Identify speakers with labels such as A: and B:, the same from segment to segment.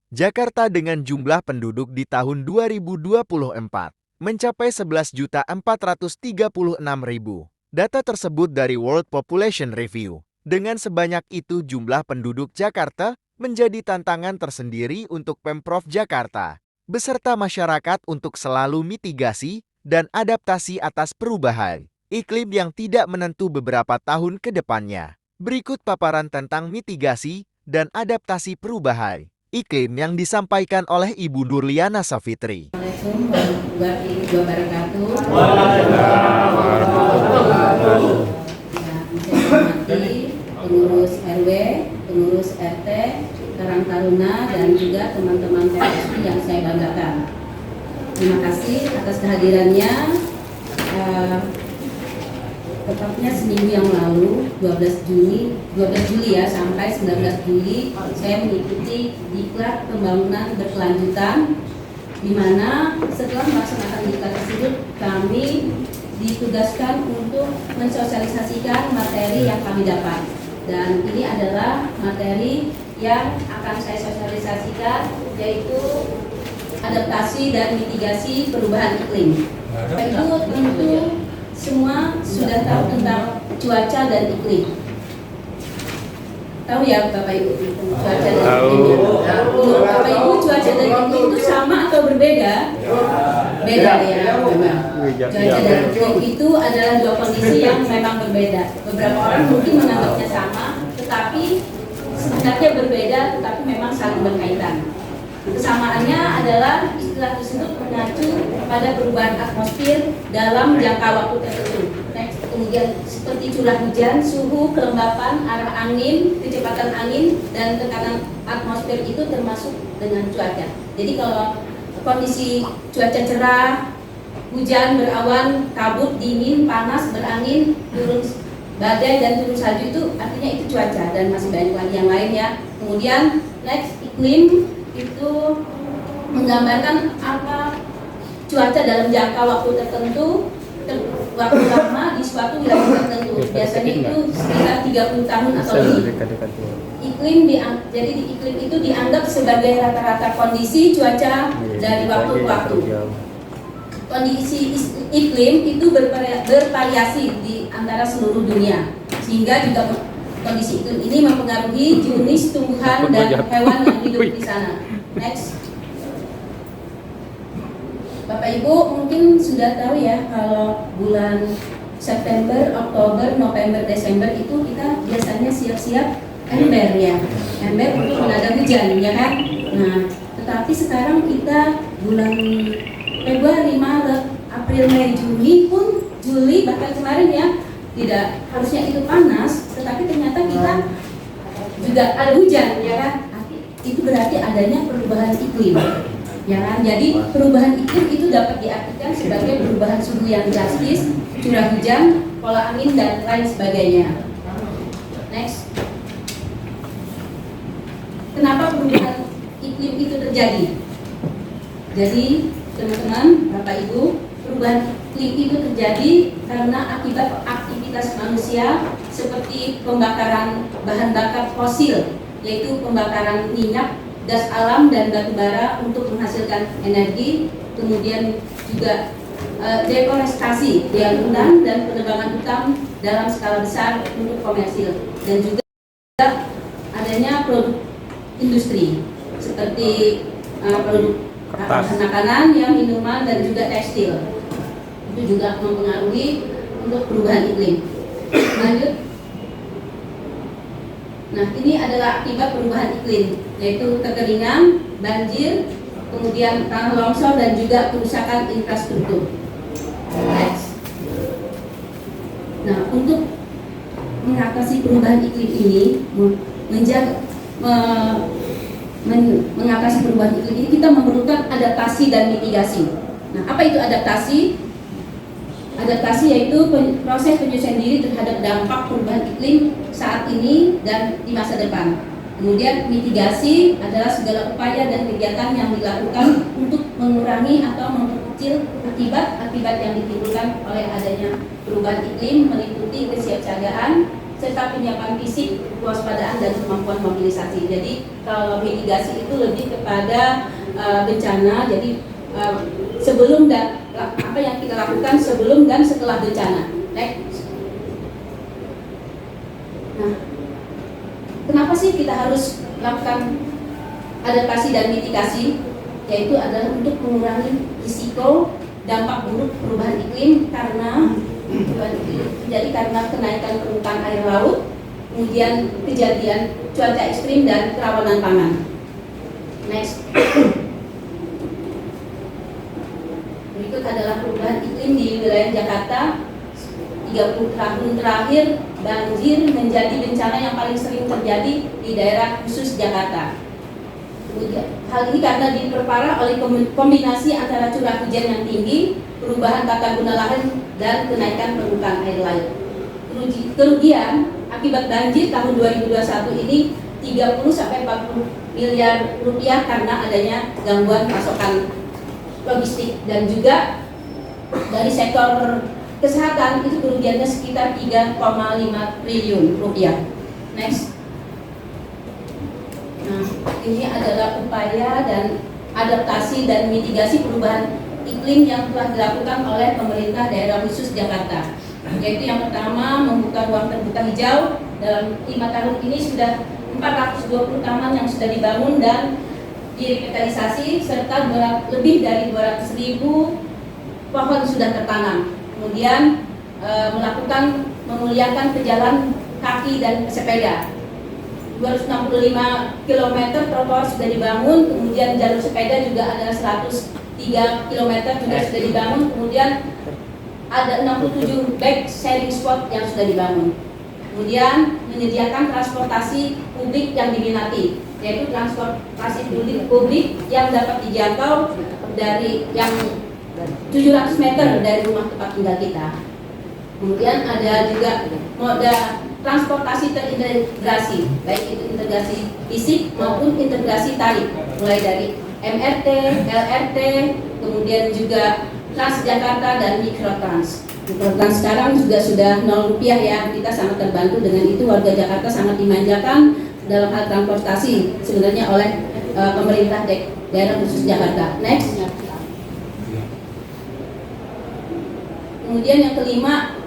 A: Jakarta dengan jumlah penduduk di tahun 2024 mencapai 11.436.000. Data tersebut dari World Population Review. Dengan sebanyak itu jumlah penduduk Jakarta menjadi tantangan tersendiri untuk Pemprov Jakarta beserta masyarakat untuk selalu mitigasi dan adaptasi atas perubahan iklim yang tidak menentu beberapa tahun ke depannya. Berikut paparan tentang mitigasi dan adaptasi perubahan iklim yang disampaikan oleh Ibu Nurliana Safitri.
B: Assalamualaikum warahmatullahi wabarakatuh. Saya hormati pengurus RW, pengurus RT, Karang Taruna, dan juga teman-teman PSI yang saya banggakan. Terima kasih atas kehadirannya. Tepatnya seminggu yang lalu, 12 Juli ya, sampai 19 Juli, saya mengikuti diklat pembangunan berkelanjutan, di mana setelah melaksanakan diklat tersebut, kami ditugaskan untuk mensosialisasikan materi yang kami dapat. Dan ini adalah materi yang akan saya sosialisasikan, yaitu adaptasi dan mitigasi perubahan iklim. Itu tentu semua sudah tahu tentang cuaca dan iklim. Tahu ya Bapak Ibu, cuaca dan iklim. Bapak Ibu, cuaca dan iklim itu sama atau berbeda? Beda ya, memang. Cuaca dan iklim itu adalah dua kondisi yang memang berbeda. Beberapa orang mungkin menganggapnya sama, tetapi sebenarnya berbeda, tetapi memang saling berkaitan. Kesamaannya adalah istilah tersebut mengacu pada perubahan atmosfer dalam jangka waktu tertentu. Kemudian seperti curah hujan, suhu, kelembapan, arah angin, kecepatan angin, dan tekanan atmosfer itu termasuk dengan cuaca. Jadi kalau kondisi cuaca cerah, hujan, berawan, kabut, dingin, panas, berangin, turun badai, dan turun salju itu artinya itu cuaca, dan masih banyak lagi yang lain ya. Kemudian next, iklim itu menggambarkan apa cuaca dalam jangka waktu tertentu, waktu lama di suatu wilayah tertentu. Biasanya itu sekitar 30 tahun atau lebih. Jadi di iklim itu dianggap sebagai rata-rata kondisi cuaca dari waktu ke waktu. Kondisi iklim itu bervariasi di antara seluruh dunia, sehingga juga kondisi iklim ini mempengaruhi jenis tumbuhan dan hewan yang hidup di sana. Next. Bapak Ibu mungkin sudah tahu ya, kalau bulan September, Oktober, November, Desember itu kita biasanya siap-siap ember ya. Ember untuk menada hujan ya kan. Nah, tetapi sekarang kita bulan Februari, Maret, April, Mei, Juni pun, Juli bahkan kemarin ya, tidak harusnya itu panas, tetapi ternyata kita juga ada hujan ya kan. Itu berarti adanya perubahan iklim ya kan. Jadi perubahan iklim itu dapat diartikan sebagai perubahan suhu yang drastis, curah hujan, pola angin, dan lain sebagainya. Next. Kenapa perubahan iklim itu terjadi? Jadi teman-teman, Bapak Ibu, perubahan iklim itu terjadi karena akibat aktivitas manusia seperti pembakaran bahan bakar fosil, yaitu pembakaran minyak, gas alam, dan batu bara untuk menghasilkan energi, kemudian juga deforestasi yang hutan dan penebangan hutan dalam skala besar untuk komersil, dan juga adanya produk industri seperti produk makanan, ya, minuman, dan juga tekstil. Itu juga mempengaruhi untuk perubahan iklim. Lanjut. Nah, ini adalah akibat perubahan iklim, yaitu kekeringan, banjir, kemudian tanah longsor, dan juga kerusakan infrastruktur. Next. Nah, untuk mengatasi perubahan iklim ini, mengatasi perubahan iklim ini, kita memerlukan adaptasi dan mitigasi. Nah, apa itu adaptasi? Adaptasi yaitu proses penyesuaian diri terhadap dampak perubahan iklim saat ini dan di masa depan. Kemudian mitigasi adalah segala upaya dan kegiatan yang dilakukan untuk mengurangi atau memperkecil akibat-akibat yang ditimbulkan oleh adanya perubahan iklim, meliputi kesiapsiagaan, serta penyiapan fisik, kewaspadaan dan kemampuan mobilisasi. Jadi kalau mitigasi itu lebih kepada bencana. Jadi sebelum dan apa yang kita lakukan sebelum dan setelah bencana. Next. Nah, kenapa sih kita harus melakukan adaptasi dan mitigasi? Yaitu adalah untuk mengurangi risiko dampak buruk perubahan iklim jadi karena kenaikan permukaan air laut, kemudian kejadian cuaca ekstrim dan kerawanan pangan. Next. Berikut adalah perubahan iklim di wilayah Jakarta. 30 tahun terakhir, banjir menjadi bencana yang paling sering terjadi di daerah khusus Jakarta. Hal ini karena diperparah oleh kombinasi antara curah hujan yang tinggi, perubahan tata guna lahan, dan kenaikan permukaan air laut. Kerugian akibat banjir tahun 2021 ini 30-40 miliar rupiah karena adanya gangguan pasokan logistik, dan juga dari sektor kesehatan itu kerugiannya sekitar 3,5 triliun rupiah. Next. Nah, ini adalah upaya dan adaptasi dan mitigasi perubahan iklim yang telah dilakukan oleh pemerintah daerah khusus Jakarta. Yaitu yang pertama, membuka ruang terbuka hijau. Dalam 5 tahun ini sudah 420 taman yang sudah dibangun dan direvitalisasi, serta lebih dari 200.000 pohon sudah tertanam. Kemudian melakukan memuliakan pejalan kaki dan pesepeda. 265 km trotoar sudah dibangun, kemudian jalur sepeda juga ada 103 km juga sudah dibangun, kemudian ada 67 bike sharing spot yang sudah dibangun. Kemudian menyediakan transportasi publik yang diminati, yaitu transportasi publik yang dapat dijangkau dari yang 700 meter dari rumah tempat tinggal kita. Kemudian ada juga moda transportasi terintegrasi, baik itu integrasi fisik maupun integrasi tarif, mulai dari MRT, LRT, kemudian juga Transjakarta dan Mikrotrans. Mikrotrans sekarang juga sudah 0 rupiah ya, kita sangat terbantu dengan itu. Warga Jakarta sangat dimanjakan dalam hal transportasi sebenarnya oleh pemerintah daerah khusus Jakarta. Next. Kemudian yang kelima,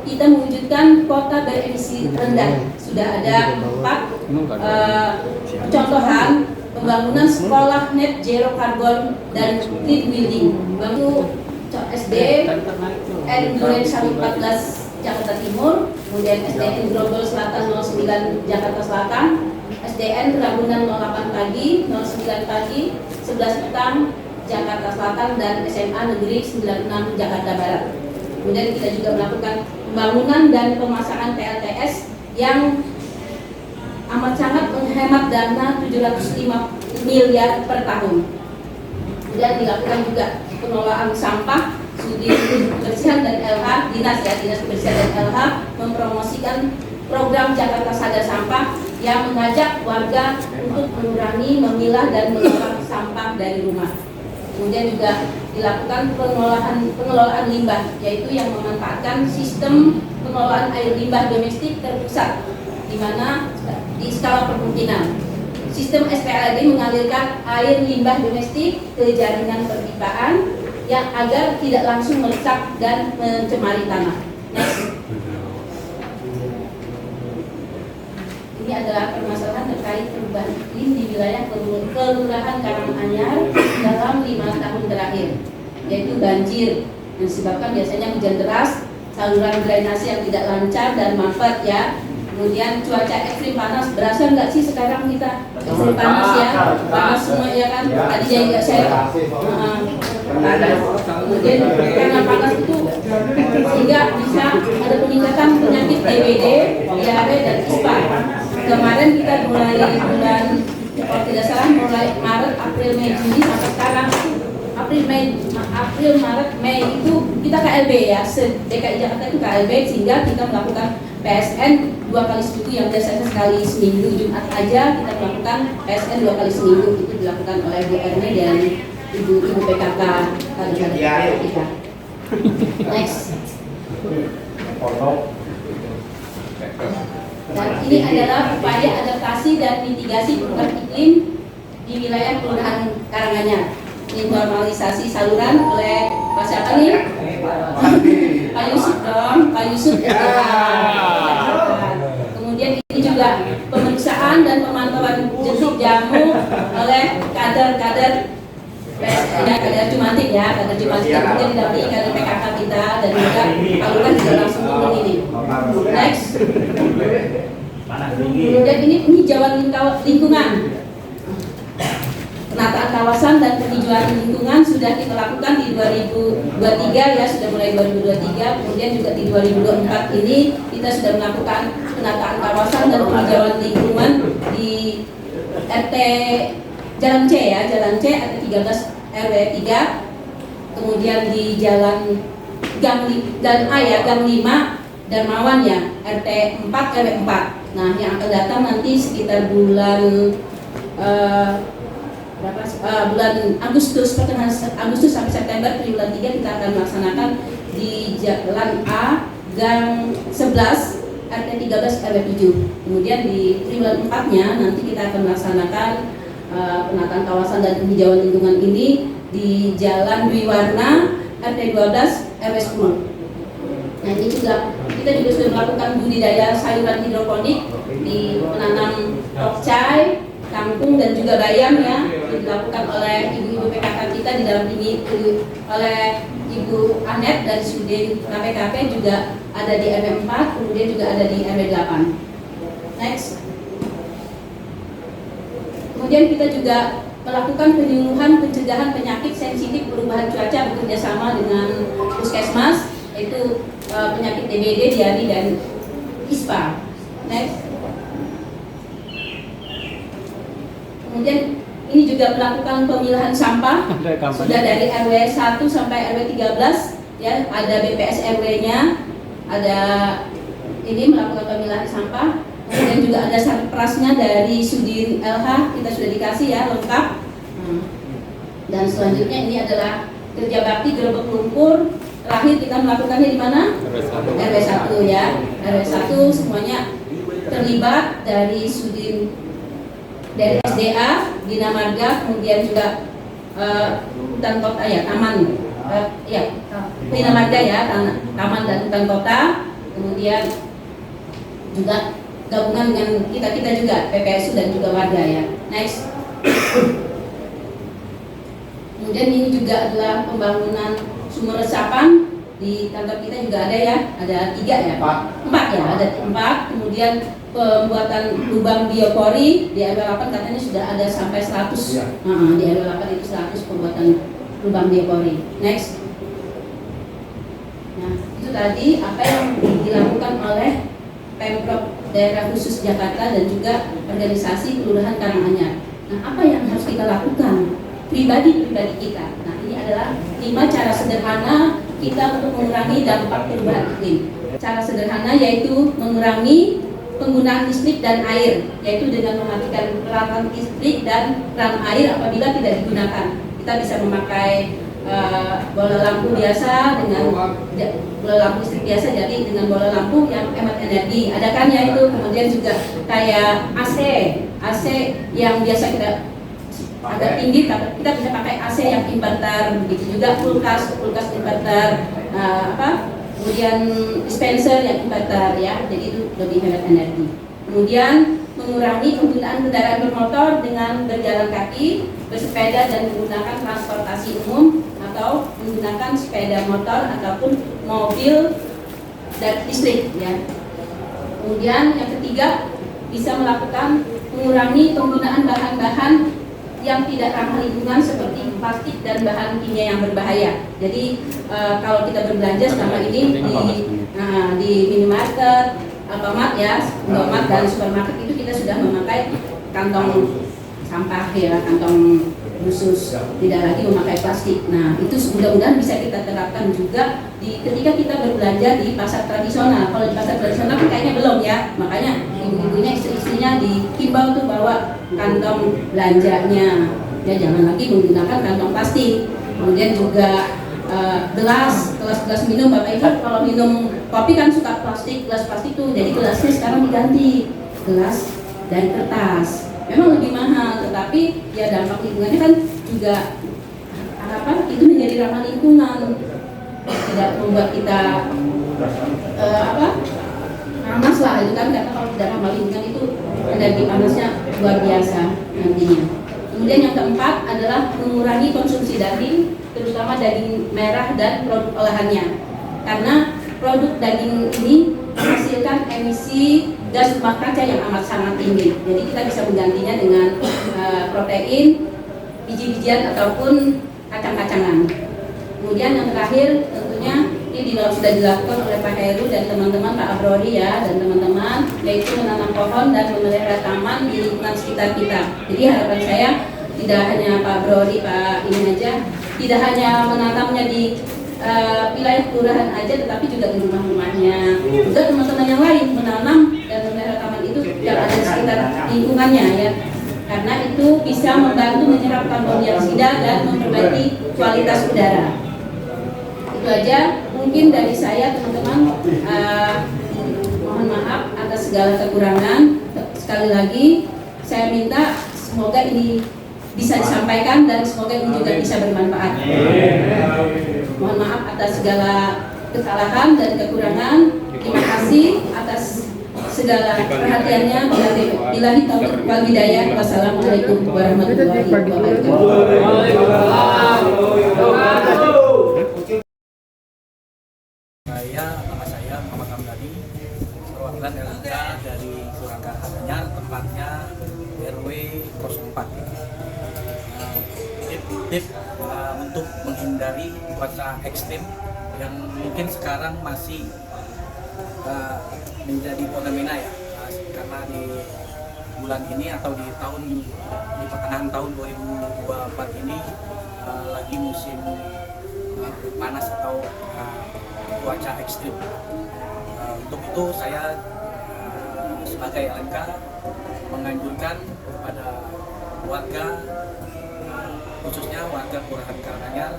B: kita mewujudkan kota beremisi rendah. Sudah ada 4 contohan pembangunan sekolah net zero karbon dan green building. Bantu SD N Duren Sawit 14 Jakarta Timur, kemudian SDN Grogol Selatan 09 Jakarta Selatan, SDN Ragunan 08 pagi, 09 pagi, 11 petang Jakarta Selatan, dan SMA Negeri 96 Jakarta Barat. Kemudian kita juga melakukan pembangunan dan pemasangan PLTS yang amat sangat menghemat dana 705 miliar per tahun. Kemudian dilakukan juga pengelolaan sampah, studi kebersihan dan LH, dinas kebersihan dan LH mempromosikan program Jakarta Sadar Sampah yang mengajak warga untuk mengurangi, memilah dan mengelola sampah dari rumah. Kemudian juga dilakukan pengelolaan limbah, yaitu yang memanfaatkan sistem pengelolaan air limbah domestik terpusat, di mana di skala permungkinan. Sistem SPLD mengalirkan air limbah domestik ke jaringan perpipaan yang agar tidak langsung merusak dan mencemari tanah. Next. Ini adalah permasalahan terkait perubahan iklim di wilayah Kelurahan Karanganyar dalam 5 tahun terakhir, yaitu banjir yang disebabkan biasanya hujan deras, saluran drainase yang tidak lancar dan mampet ya. Kemudian cuaca ekstrim panas, berasa nggak sih sekarang kita ekstrim panas ya, panas semua ya kan, tadi jadi nggak share. Kemudian karena panas itu sehingga bisa ada peningkatan penyakit DBD, diare dan ispa. Kemarin kita mulai bulan, kalau tidak salah mulai Maret, April, Mei, Juni sampai sekarang April, Maret, Mei itu kita KLB ya, DKI Jakarta itu KLB, sehingga kita melakukan PSN 2 kali seminggu yang biasanya sekali seminggu, Jumat aja kita melakukan PSN 2 kali seminggu. Itu dilakukan oleh Bu Erne dan Ibu PKK kader-kader kita. Next. Dan ini adalah upaya adaptasi dan mitigasi perubahan iklim di wilayah Kelurahan Karanganyar. Ini normalisasi saluran oleh Pak siapa nih? Pak Yusuf dong, Pak Yusuf. Kemudian ini juga pemeriksaan dan pemantauan jentik jamu oleh kader-kader kader Jumantik ya, kader Jumantik kemudian didampingi kader PKK kita dan juga Pak Lurah juga langsung turun ini. Next. Kemudian ini penghijauan lingkungan. Penataan kawasan dan penghijauan lingkungan sudah kita lakukan di 2023 ya, sudah mulai 2023. Kemudian juga di 2024 ini kita sudah melakukan penataan kawasan dan penghijauan lingkungan di RT Jalan C ya, Jalan C RT 13 RW 3. Kemudian di Jalan Gang A ya, Gang 5 Darmawan ya, RT 4 RW 4. Nah, yang akan datang nanti sekitar bulan bulan Agustus, pertengahan Agustus sampai September triwulan 3 kita akan melaksanakan di Jalan A Gang 11 RT 13 RW 7. Kemudian di triwulan 4-nya nanti kita akan melaksanakan penataan kawasan dan penghijauan lingkungan ini di Jalan Dwi Warna RT 12 RW 10. Nah, ini juga kita juga sudah melakukan budidaya sayuran hidroponik di penanam pokcai, kangkung dan juga bayam ya, dilakukan oleh ibu-ibu PKK kita didampingi oleh Ibu Anet dari Sudin KPKP, juga ada di RW 4, kemudian juga ada di RW 8. Next. Kemudian kita juga melakukan penyuluhan pencegahan penyakit sensitif perubahan cuaca bekerjasama dengan Puskesmas, yaitu penyakit DBD, diari dan ISPA. Next. Kemudian ini juga melakukan pemilahan sampah sudah dari RW 1 sampai RW 13 ya, ada BPS RW-nya, ada ini melakukan pemilahan sampah. Kemudian juga ada sarprasnya dari Sudin LH kita sudah dikasih ya, lengkap. Dan selanjutnya ini adalah kerja bakti gerebek lumpur. Terakhir kita melakukannya di mana? RW 1 ya, RW 1 semuanya terlibat dari Sudin, dari SDA, Bina Marga, kemudian juga hutan kota ya, taman ya, Bina Marga ya, taman dan hutan kota, kemudian juga gabungan dengan kita juga, PPSU dan juga warga ya. Next. Kemudian ini juga adalah pembangunan sumur resapan di kantor kita juga ada ya, ada 3 ya, 4 ya, ada 4. Kemudian pembuatan lubang biopori di RW 8 katanya sudah ada sampai 100 ya. Di RW 8 itu 100 pembuatan lubang biopori. Next. Nah, itu tadi apa yang dilakukan oleh Pemprov Daerah Khusus Jakarta dan juga organisasi Kelurahan Karanganyar. Nah, apa yang harus kita lakukan pribadi kita? Nah, ini adalah 5 cara sederhana kita untuk mengurangi dampak perubahan iklim. Cara sederhana yaitu mengurangi penggunaan listrik dan air, yaitu dengan mematikan peralatan listrik dan keran air apabila tidak digunakan. Kita bisa memakai bola lampu biasa dengan bola lampu listrik biasa, jadi dengan bola lampu yang hemat energi. Ada kan ya itu. Kemudian juga kayak AC yang biasa kita agak tinggi, tapi kita bisa pakai AC yang inverter, begitu juga kulkas inverter, kemudian dispenser yang inverter ya, jadi itu lebih hemat energi. Kemudian mengurangi penggunaan kendaraan bermotor dengan berjalan kaki, bersepeda dan menggunakan transportasi umum atau menggunakan sepeda motor ataupun mobil dan listrik ya. Kemudian yang ketiga, bisa melakukan mengurangi penggunaan bahan-bahan yang tidak ramah lingkungan seperti plastik dan bahan kimia yang berbahaya. Jadi kalau kita berbelanja selama ini di minimarket, Alfamart ya, Indomaret dan supermarket itu kita sudah memakai kantong sampah ya, kantong khusus, tidak lagi memakai plastik. Nah, itu mudah-mudahan bisa kita terapkan juga ketika kita berbelanja di pasar tradisional. Kalau di pasar tradisional kan kayaknya belum ya, makanya ibu-ibunya, istri-istrinya dihimbau tuh bawa kantong belanjanya ya, jangan lagi menggunakan kantong plastik. Kemudian juga gelas minum. Bapak Ibu kalau minum kopi kan suka gelas plastik tuh, jadi gelasnya sekarang diganti gelas dari kertas. Memang lebih mahal, tetapi ya dampak lingkungannya kan juga itu menjadi ramah lingkungan, tidak membuat kita panas lah itu kan, karena kalau tidak ramah lingkungan itu energi panasnya luar biasa nantinya. Kemudian yang keempat adalah mengurangi konsumsi daging, terutama daging merah dan produk olahannya, karena produk daging ini menghasilkan emisi gas rumah kaca yang amat sangat tinggi. Jadi kita bisa menggantinya dengan protein, biji-bijian ataupun kacang-kacangan. Kemudian yang terakhir tentunya ini sudah dilakukan oleh Pak Heru dan teman-teman, Pak Abrori ya dan teman-teman, yaitu menanam pohon dan memelihara taman di lingkungan sekitar kita. Jadi harapan saya tidak hanya Pak Abrori, Pak ini aja, tidak hanya menanamnya di wilayah kelurahan aja, tetapi juga di rumah-rumahnya. Juga teman-teman yang lain menanam dan memelihara taman itu yang ada di sekitar lingkungannya ya. Karena itu bisa membantu menyerap karbon dioksida dan memperbaiki kualitas udara. Itu aja mungkin dari saya teman-teman. Mohon maaf atas segala kekurangan. Sekali lagi saya minta semoga ini bisa disampaikan dan semoga ini juga bisa bermanfaat. Mohon maaf atas segala kesalahan dan kekurangan. Terima kasih atas segala perhatiannya. Billahi taufiq wal hidayah. Wassalamualaikum warahmatullahi wabarakatuh.
C: Nama saya Muhammad Hamdani, perwakilan LMK dari Kelurahan Karanganyar, tempatnya RW 04. Tip untuk menghindari cuaca ekstrim yang mungkin sekarang masih menjadi fenomena ya, karena di bulan ini atau di pertengahan tahun 2024 ini lagi musim panas atau cuaca ekstrim. Untuk itu saya sebagai LMK menganjurkan kepada warga, khususnya warga Kelurahan Karanganyar,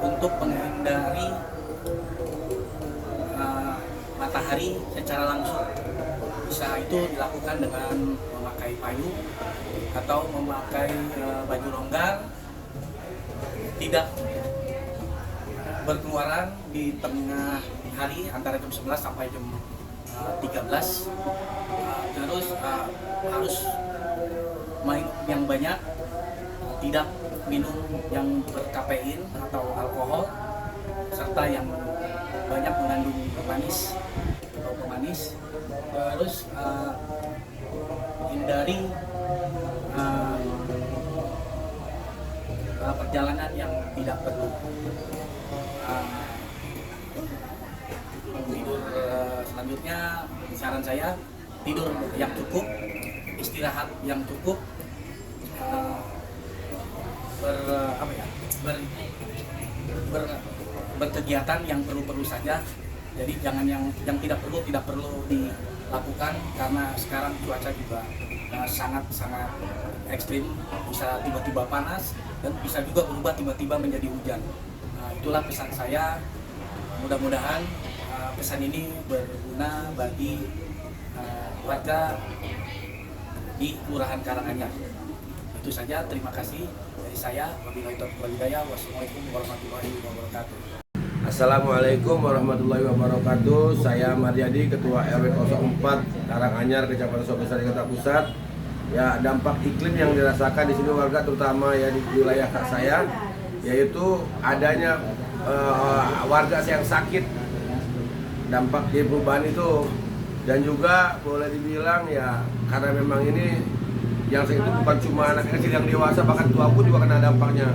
C: untuk menghindari matahari secara langsung. Bisa itu dilakukan dengan memakai payung atau memakai baju longgar, tidak berkeluaran di tengah hari antara jam 11 sampai jam 13. Terus harus main yang banyak, tidak minum yang berkafein atau alkohol, serta yang banyak mengandung pemanis. Terus hindari perjalanan yang tidak perlu. Tidur selanjutnya, saran saya tidur yang cukup, istirahat yang cukup, berkegiatan yang perlu-perlu saja. Jadi jangan yang tidak perlu dilakukan, karena sekarang cuaca juga sangat ekstrim, bisa tiba-tiba panas dan bisa juga berubah tiba-tiba menjadi hujan. Itulah pesan saya. Mudah-mudahan pesan ini berguna bagi warga di Kelurahan Karanganyar. Itu saja, terima kasih dari saya. Wabillahi taufiq wal hidayah. Wassalamualaikum warahmatullahi wabarakatuh.
D: Assalamualaikum warahmatullahi wabarakatuh. Saya Maryadi, Ketua RW 04 Karanganyar, Kecamatan Sukabesari, Jakarta Pusat. Ya, dampak iklim yang dirasakan di sini warga, terutama ya di wilayah saya, yaitu adanya warga yang sakit, dampak di perubahan itu. Dan juga boleh dibilang ya, karena memang ini yang sakit itu bukan cuma anak kecil, yang dewasa bahkan tua pun juga kena dampaknya.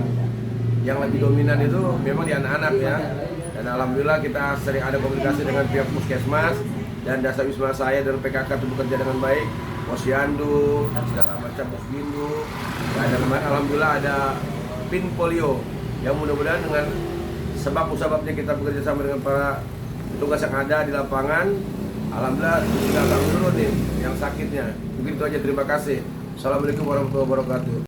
D: Yang lebih dominan itu memang di anak-anak ya. Dan alhamdulillah kita sering ada komunikasi dengan pihak puskesmas dan dasar wisma saya dan PKK itu bekerja dengan baik. Posyandu, segala macam posyandu. Dan alhamdulillah ada pin polio yang mudah-mudahan dengan sebab-sebabnya kita bekerja sama dengan para petugas yang ada di lapangan, alhamdulillah sudah agak menurun nih yang sakitnya. Mungkin itu aja, terima kasih. Assalamualaikum warahmatullahi wabarakatuh.